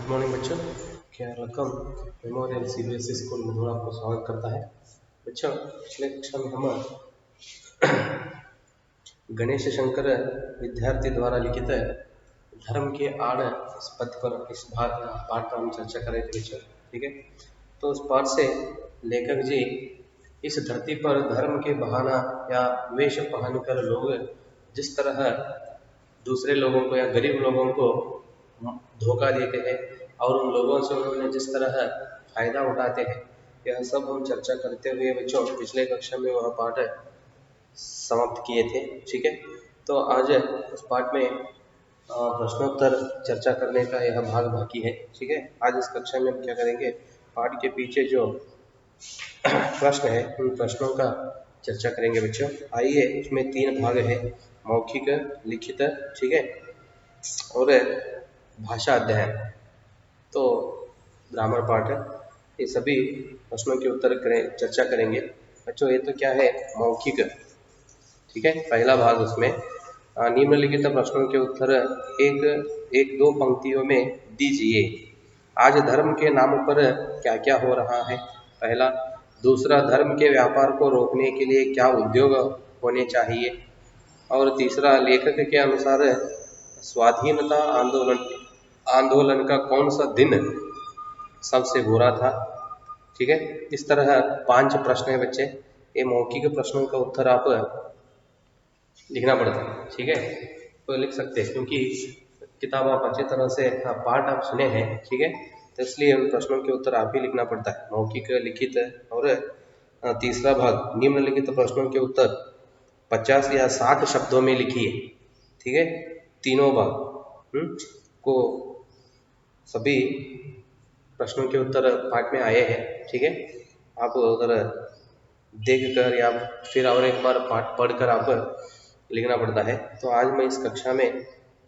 Morning बच्चों, केरलकम memorial CBSE school में आपको स्वागत करता है। बच्चों, पिछले कक्षा में हम गणेश शंकर विद्यार्थी द्वारा लिखित धर्म के आड़ इस पद पर इस पाठ पर हम चर्चा कर रहे थे बच्चों। ठीक है, तो उस पाठ से लेखक जी इस धरती पर धर्म के बहाना या वेश पहनकर लोग जिस तरह दूसरे लोगों को या गरीब लोगों को धोखा देते हैं और उन लोगों से उन्होंने जिस तरह फायदा उठाते हैं, यह सब हम चर्चा करते हुए बच्चों पिछले कक्षा में वह पाठ समाप्त किए थे। ठीक है, तो आज उस पाठ में प्रश्नोत्तर चर्चा करने का यह भाग बाकी है। ठीक है, आज इस कक्षा में हम क्या करेंगे, पाठ के पीछे जो प्रश्न है उन प्रश्नों का चर्चा करेंगे बच्चों। आइए, इसमें 3 भाग है, मौखिक, लिखित, ठीक है, और भाषा अध्ययन। तो ग्रामर पार्ट है, ये सभी प्रश्नों के उत्तर चर्चा करेंगे बच्चों। ये तो क्या है, मौखिक। ठीक है, पहला भाग उसमें निम्नलिखित प्रश्नों के उत्तर एक दो पंक्तियों में दीजिए। आज धर्म के नाम पर क्या क्या हो रहा है, पहला। दूसरा, धर्म के व्यापार को रोकने के लिए क्या उद्योग होने चाहिए। और तीसरा, लेखक के अनुसार स्वाधीनता आंदोलन का कौन सा दिन सबसे बुरा था। ठीक है, इस तरह 5 प्रश्न है बच्चे। ये मौखिक प्रश्नों का उत्तर आप लिखना पड़ता है। ठीक है, तो लिख सकते हैं क्योंकि किताब आप अच्छी तरह से पाठ आप सुने हैं। ठीक है, तो इसलिए उन प्रश्नों के उत्तर आप ही लिखना पड़ता है, मौखिक, लिखित। और तीसरा भाग, निम्नलिखित प्रश्नों के उत्तर 50 या 60 शब्दों में लिखिए। ठीक है, तीनों भाग को सभी प्रश्नों के उत्तर पाठ में आए हैं। ठीक है, आप उधर देख कर या फिर और एक बार पाठ पढ़कर आप लिखना पड़ता है। तो आज मैं इस कक्षा में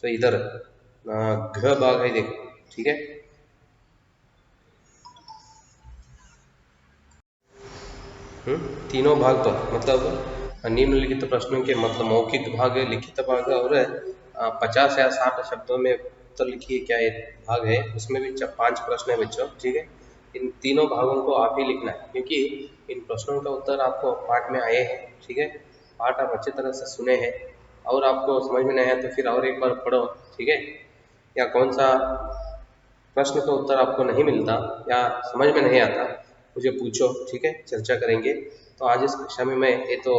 तो इधर घ भाग है, देखो। ठीक है, तीनों भाग पर मतलब निम्नलिखित प्रश्नों के मतलब मौखिक भाग, लिखित भाग और 50 या 60 शब्दों में उत्तर लिखिए, क्या एक भाग है, उसमें भी 5 प्रश्न है बच्चों। ठीक है, इन तीनों भागों को आप ही लिखना है क्योंकि इन प्रश्नों का उत्तर आपको पाठ में आए हैं। ठीक है, पाठ आप अच्छी तरह से सुने हैं और आपको समझ में नहीं आया तो फिर और एक बार पढ़ो। ठीक है, या कौन सा प्रश्न का उत्तर आपको नहीं मिलता या समझ में नहीं आता, मुझे पूछो। ठीक है, चर्चा करेंगे। तो आज इस कक्षा में मैं ये तो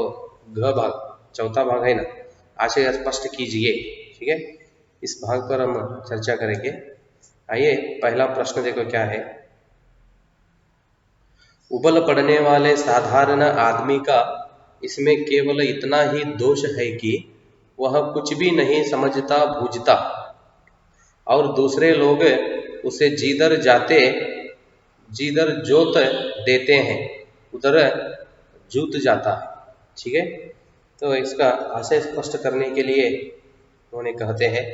घ भाग, चौथा भाग है ना, आशय स्पष्ट कीजिए। ठीक है, इस भाग पर हम चर्चा करेंगे। आइए, पहला प्रश्न देखो क्या है। उबल पड़ने वाले साधारण आदमी का इसमें केवल इतना ही दोष है कि वह कुछ भी नहीं समझता बूझता और दूसरे लोग उसे जिधर जोत देते हैं उधर जूत जाता है। ठीक है, तो इसका आशय स्पष्ट करने के लिए उन्होंने कहते हैं,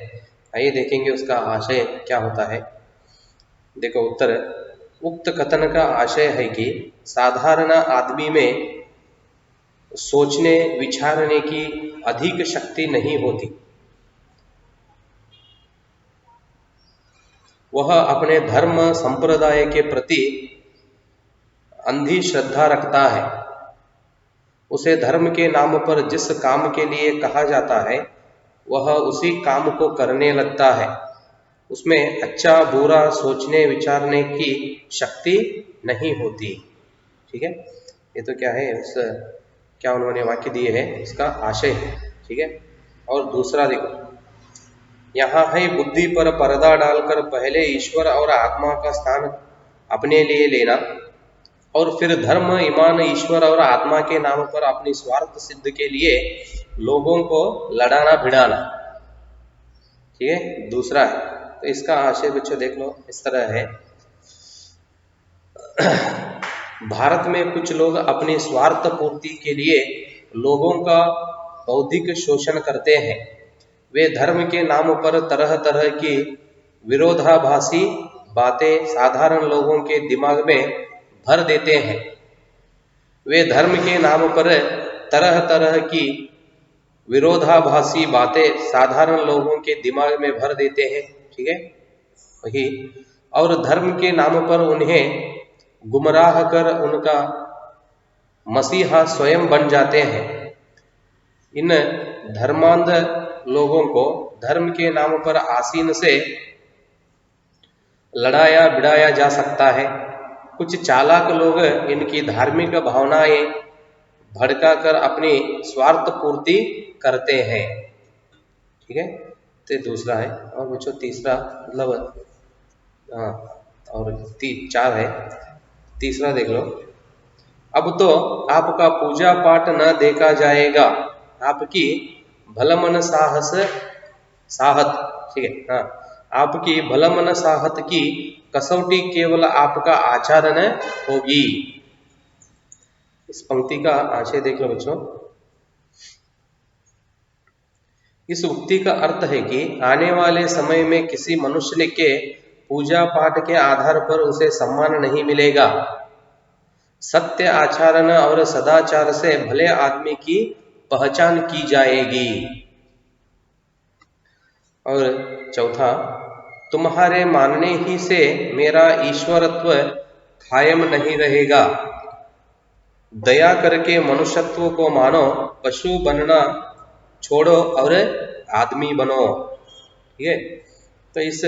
आइए देखेंगे उसका आशय क्या होता है। देखो उत्तर, उक्त कथन का आशय है कि साधारण आदमी में सोचने विचारने की अधिक शक्ति नहीं होती। वह अपने धर्म संप्रदाय के प्रति अंधी श्रद्धा रखता है। उसे धर्म के नाम पर जिस काम के लिए कहा जाता है वह उसी काम को करने लगता है। उसमें अच्छा बुरा सोचने विचारने की शक्ति नहीं होती। ठीक है, ये तो क्या है, उस क्या उन्होंने वाक्य दिए हैं, इसका आशय है। ठीक है, और दूसरा देखो, यहाँ है बुद्धि पर पर्दा डालकर पहले ईश्वर और आत्मा का स्थान अपने लिए लेना और फिर धर्म, ईमान, ईश्वर और आत्मा के नाम पर अपनी स्वार्थ सिद्ध के लिए लोगों को लड़ाना भिड़ाना। ठीक है, दूसरा है। तो इसका आशय बच्चों देख लो, इस तरह है। भारत में कुछ लोग अपनी स्वार्थ पूर्ति के लिए लोगों का बौद्धिक शोषण करते हैं। वे धर्म के नाम पर तरह तरह की विरोधाभासी बातें साधारण लोगों के दिमाग में भर देते हैं। वे धर्म के नाम पर तरह तरह की विरोधाभासी बातें साधारण लोगों के दिमाग में भर देते हैं। ठीक है, वही और धर्म के नाम पर उन्हें गुमराह कर उनका मसीहा स्वयं बन जाते हैं। इन धर्मांध लोगों को धर्म के नाम पर आसीन से लड़ाया भिड़ाया जा सकता है। कुछ चालाक लोग इनकी धार्मिक भावनाएं भड़का कर अपनी स्वार्थ पूर्ति करते हैं। ठीक है, तो दूसरा है। और बच्चों तीसरा मतलब हाँ, और 4 है। तीसरा देख लो। अब तो आपका पूजा पाठ न देखा जाएगा, आपकी भलमन साहत, ठीक है, हाँ, आपकी भलमन साहत की कसौटी केवल आपका आचरण होगी। इस पंक्ति का आशय देख लो बच्चों। इस उक्ति का अर्थ है कि आने वाले समय में किसी मनुष्य के पूजा पाठ के आधार पर उसे सम्मान नहीं मिलेगा। सत्य आचरण और सदाचार से भले आदमी की पहचान की जाएगी। और चौथा, तुम्हारे मानने ही से मेरा ईश्वरत्व कायम नहीं रहेगा। दया करके मनुष्यत्व को मानो, पशु बनना छोड़ो और आदमी बनो। ठीक है, तो इस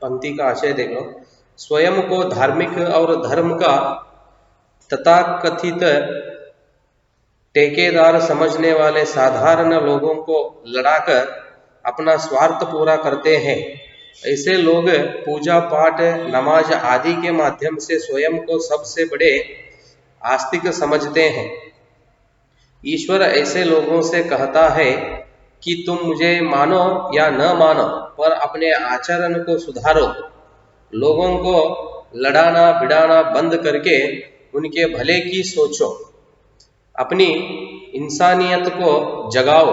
पंक्ति का आशय देख लो। स्वयं को धार्मिक और धर्म का तथाकथित ठेकेदार समझने वाले साधारण लोगों को लड़ाकर अपना स्वार्थ पूरा करते हैं। ऐसे लोग पूजा पाठ, नमाज आदि के माध्यम से स्वयं को सबसे बड़े आस्तिक समझते हैं। ईश्वर ऐसे लोगों से कहता है कि तुम मुझे मानो या न मानो, पर अपने आचरण को सुधारो। लोगों को लड़ाना भिड़ाना बंद करके उनके भले की सोचो। अपनी इंसानियत को जगाओ।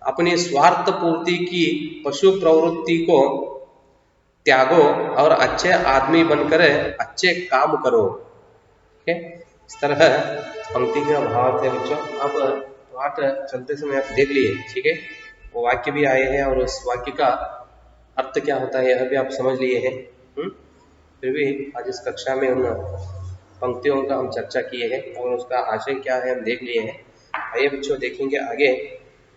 अपनी स्वार्थ पूर्ति की पशु प्रवृत्ति को त्यागो और अच्छे आदमी बनकर अच्छे काम करो। ठीक है, इस तरह पंक्ति का भाव थे बच्चों। अब पाठ चलते समय आप देख लिए, ठीक है, वो वाक्य भी आए हैं और उस वाक्य का अर्थ क्या होता है यह भी आप समझ लिए हैं। फिर भी आज इस कक्षा में उन पंक्तियों का हम चर्चा किए हैं और उसका आशय क्या है हम देख लिए हैं। आइए बच्चों देखेंगे आगे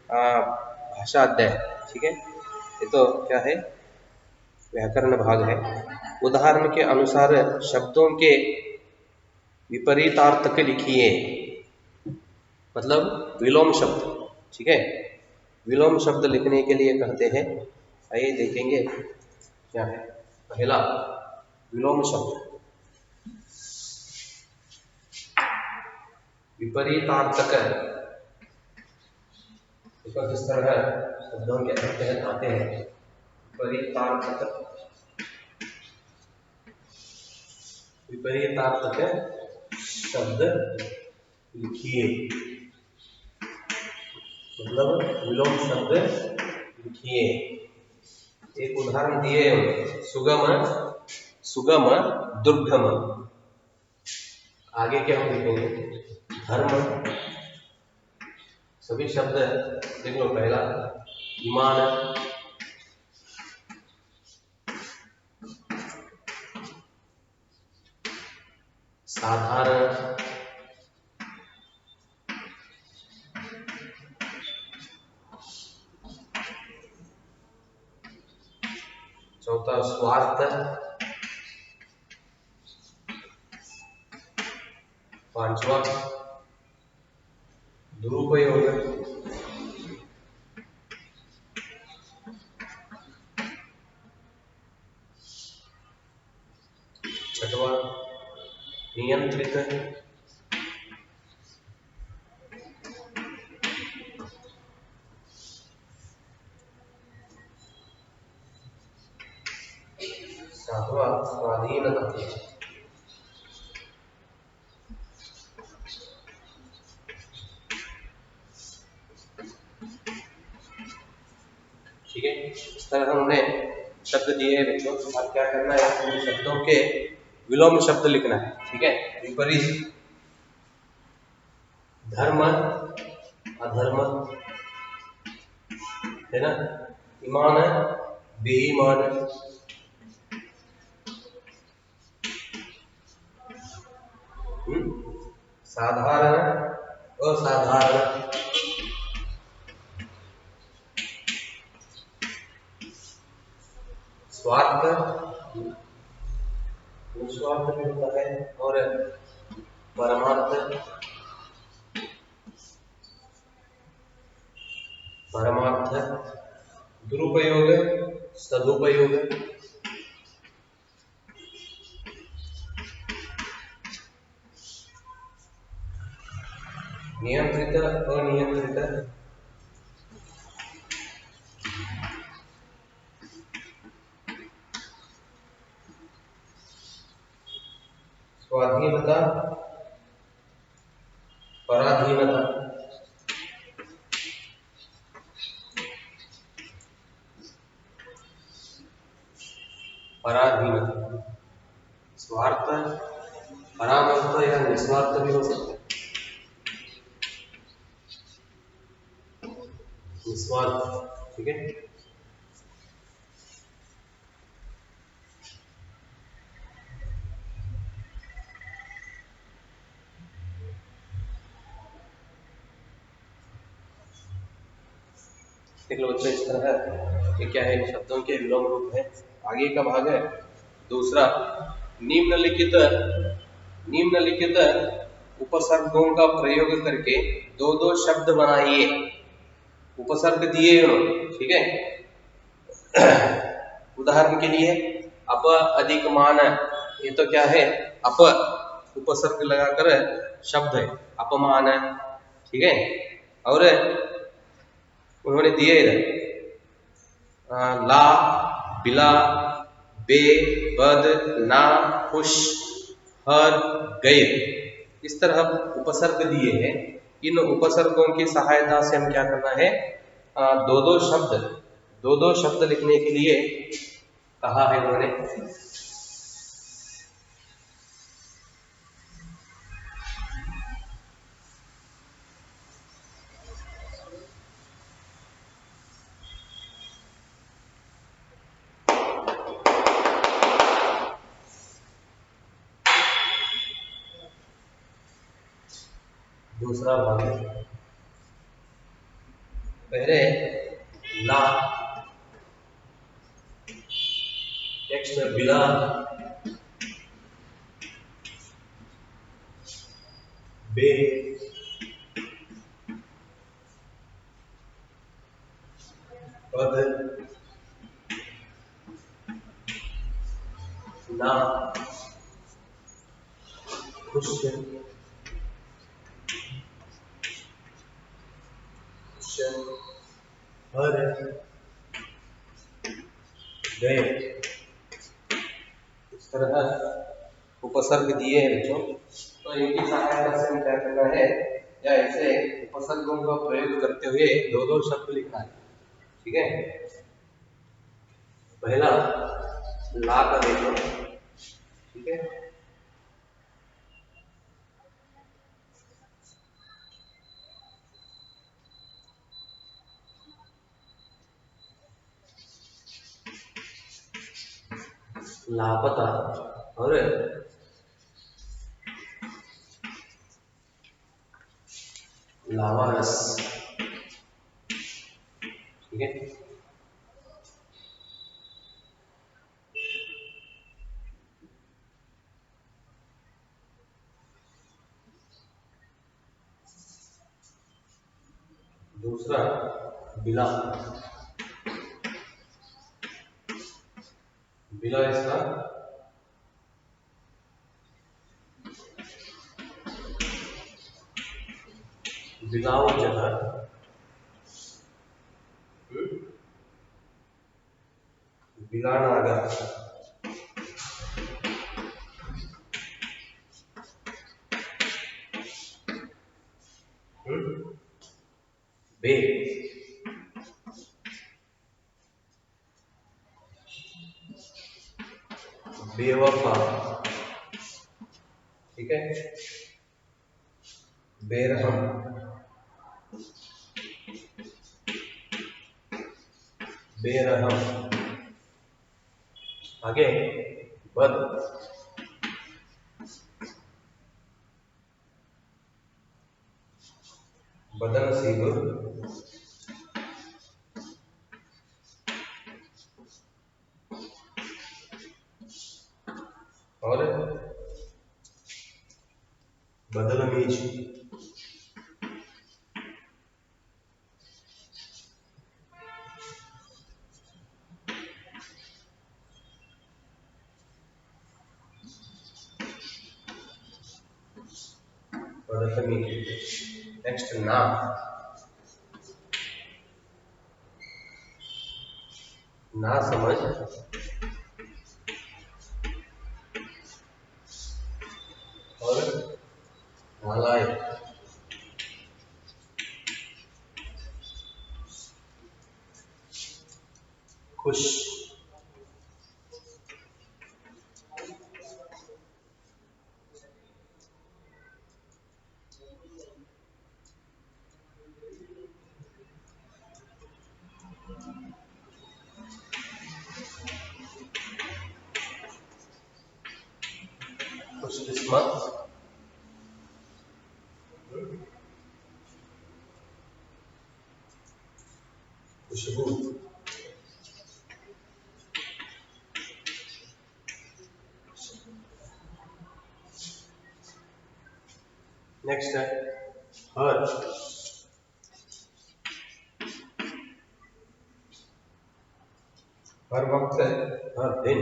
भाषा अध्याय। ठीक है, ये तो क्या है, व्याकरण भाग है। उदाहरण के अनुसार शब्दों के विपरीतार्थक लिखिए, मतलब विलोम शब्द। ठीक है, विलोम शब्द लिखने के लिए कहते हैं। आइए देखेंगे क्या है। पहला विलोम शब्द, विपरीतार्थक। किस तरह शब्दों के अर्थ आते हैं। विपरीतार्थक, विपरीतार्थक शब्द लिखिए, मतलब विलोम शब्द लिखिए। एक उदाहरण दिए, सुगम, सुगम, दुर्गम। आगे क्या हम लिखेंगे, धर्म। सभी शब्द देख लो। पहला ईमान, साधारण, चौथा स्वार्थ, पांचवा दुरुपयोग, छठवा नियंत्रित, सातवां स्वाधीनता। ठीक है, इस तरह हमने शब्द दिए हैं बच्चों। अब क्या करना है, इन शब्दों के विलोम शब्द लिखना है। ठीक है, विपरीत, धर्म, अधर्म, है ना, ईमान, बेईमान, साधारण, असाधारण, स्वार्थ, निस्वार्थ भी होता है, और परमार्थ, परमार्थ, दुरुपयोग, सदुपयोग, नियंत्रित, अनियंत्रित, स्वाधीनता, पराधीनता, पराधीनता, स्वार्थ, परामर्थ या निस्वार्थ भी हो सकता है, निस्वार्थ। ठीक है, देख लो बच्चों, इस तरह है। ये क्या है? शब्दों के विलोम रूप है। आगे का भाग है दूसरा, निम्नलिखित निम्नलिखित उपसर्गों का प्रयोग करके दो दो शब्द बनाइए। उपसर्ग दिए उन्होंने, ठीक है। उदाहरण के लिए अप, अधिक, मान, ये तो क्या है? अप, उपसर्ग लगाकर शब्द है, अपमान, ठीक है। और उन्होंने दिए इधर ला, बिला, बे, बद, ना, खुश, हर, गैर, इस तरह उपसर्ग दिए हैं। इन उपसर्गों की सहायता से हम क्या करना है? दो दो शब्द लिखने के लिए कहा है उन्होंने। दूसरा भाग है, पहले ला, नेक्स्ट बिला, बे, पद, ना, खुश, हर, गए, इस तरह उपसर्ग दिए हैं बच्चों। तो इनकी सहायता से हम क्या करना है, या ऐसे उपसर्गों का प्रयोग करते हुए दो दो शब्द लिखना है। ठीक है, पहला ला का देखो, ठीक है। लापता और लावारस, ठीक है। दूसरा बिला, बिला इसका बिलाव जगह, बिलानागा, बे, बेवफा, ठीक है। बेरहम, बेरहम, आगे बद, बदनसीब और बदतमीज। नेक्स्ट ना समझ और नालायक। खुश खुशकिस्मत खुशबू नेक्स्ट है हर वक्त हर दिन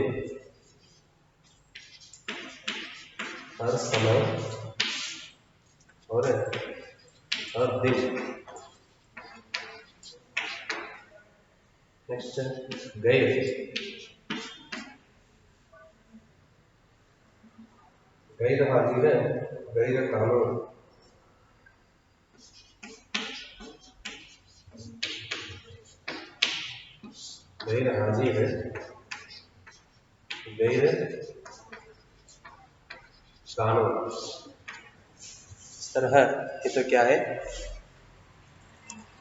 हर समय और हर दिन। नेक्स्ट गैर गैर हाजिर गैर कानून। गैर हाजिर गैर कानून। इस तरह ये तो क्या है,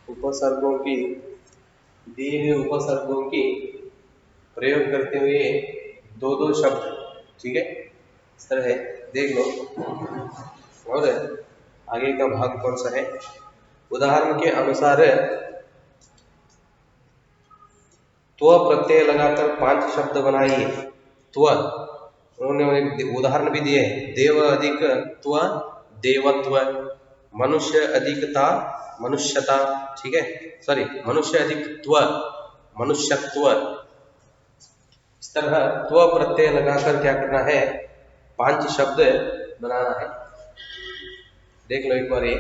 उपसर्गों की दिए हुए उपसर्गों की प्रयोग करते हुए दो दो शब्द, ठीक है, इस तरह है, देख लो। और आगे का भाग कौन सा है, उदाहरण के अनुसार त्व प्रत्यय लगाकर 5 शब्द बनाइए। त्व उन्होंने एक उदाहरण भी दिए, देव अधिक त्व देवत्व, मनुष्य अधिकता मनुष्यता, ठीक है, सॉरी मनुष्य अधिक त्व मनुष्यत्व। इस तरह त्व प्रत्यय लगाकर क्या करना है, 5 शब्द बनाना है। देख लो एक बार ये,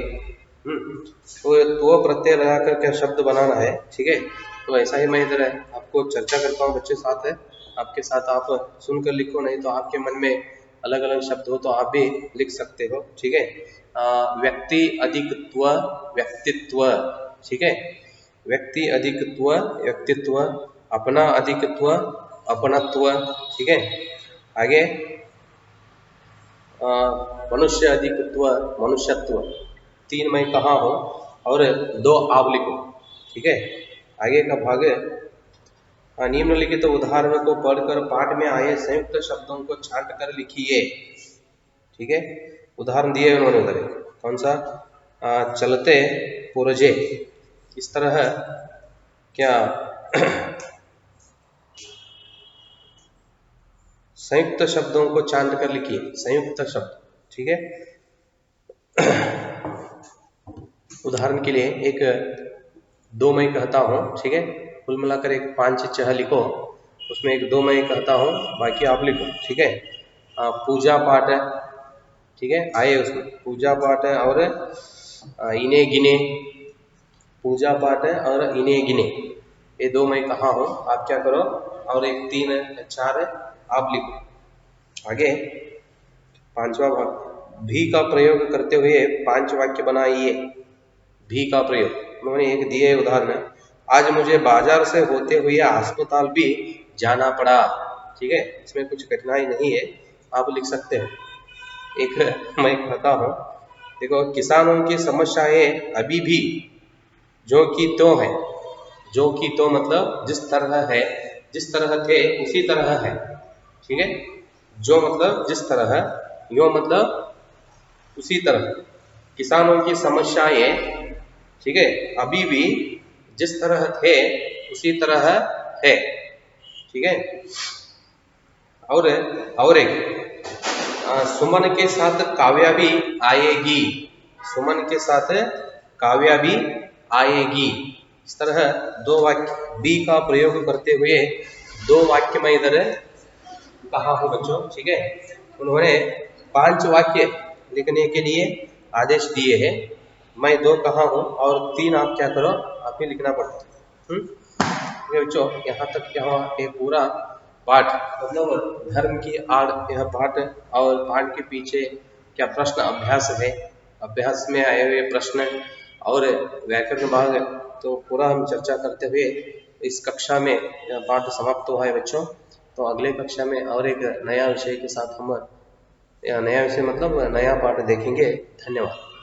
तो प्रत्यय लगाकर क्या शब्द बनाना है, ठीक है। तो ऐसा ही मैं इधर आपको चर्चा करता हूँ, बच्चे साथ है, आपके साथ आप सुनकर लिखो, नहीं तो आपके मन में अलग अलग शब्द हो तो आप भी लिख सकते हो, ठीक है। व्यक्ति अधिकत्व व्यक्तित्व, ठीक है, व्यक्ति अधिकत्व व्यक्तित्व, अपना अधिकत्व अपनत्व, ठीक है। आगे मनुष्य अधिकत्व मनुष्यत्व, 3 मैं कहा हूँ और 2 आप लिखो, ठीक है। आगे का भाग निम्नलिखित उदाहरणों को पढ़कर पाठ में आए संयुक्त शब्दों को छांट कर लिखिए, ठीक है। उदाहरण दिए उन्होंने उधर, कौन सा, चलते पुरजे। इस तरह क्या संयुक्त शब्दों को छांट कर लिखिए, संयुक्त शब्द, ठीक है। उदाहरण के लिए एक 2 मैं कहता हूँ, ठीक है, कुल मिलाकर एक 5-6 लिखो, उसमें एक 2 मैं कहता हूँ, बाकी आप लिखो, ठीक है। पूजा पाठ है, ठीक है, आए उसमें पूजा पाठ है और इन्हें गिने, पूजा पाठ है और इन्हें गिने, ये 2 मैं कहा हूँ, आप क्या करो, और एक 3-4 आप लिखो। आगे 5वां भाग, भी का प्रयोग करते हुए 5 वाक्य बनाइए। भी का प्रयोग, उन्होंने एक दिए उदाहरण, आज मुझे बाजार से होते हुए अस्पताल भी जाना पड़ा, ठीक है, इसमें कुछ कठिनाई नहीं है, आप लिख सकते हैं। एक मैं कहता हूँ, देखो, किसानों की समस्याएं अभी भी जो कि तो है, जो कि तो मतलब जिस तरह है, जिस तरह थे उसी तरह है, ठीक है। जो मतलब जिस तरह, यो मतलब उसी तरह। किसानों की समस्याएं ठीक है, अभी भी जिस तरह थे उसी तरह है, ठीक है। और एक सुमन के साथ काव्या भी आएगी, सुमन के साथ काव्या भी आएगी। इस तरह दो वाक्य बी का प्रयोग करते हुए दो वाक्य मैं इधर कहा हूं बच्चों, ठीक है। उन्होंने 5 वाक्य लिखने के लिए आदेश दिए हैं, मैं 2 कहा हूं और 3 आप क्या करो, आप ही लिखना पड़ता है। ठीक है बच्चों, यहाँ तक यहाँ एक पूरा पाठ मतलब धर्म की आड़ यह पाठ, और पाठ के पीछे क्या प्रश्न अभ्यास है, अभ्यास में आए हुए प्रश्न और व्याकरण भाग, तो पूरा हम चर्चा करते हुए इस कक्षा में यह पाठ समाप्त हुआ है बच्चों। तो अगले कक्षा में और एक नया विषय के साथ हम, नया विषय मतलब नया पाठ देखेंगे। धन्यवाद।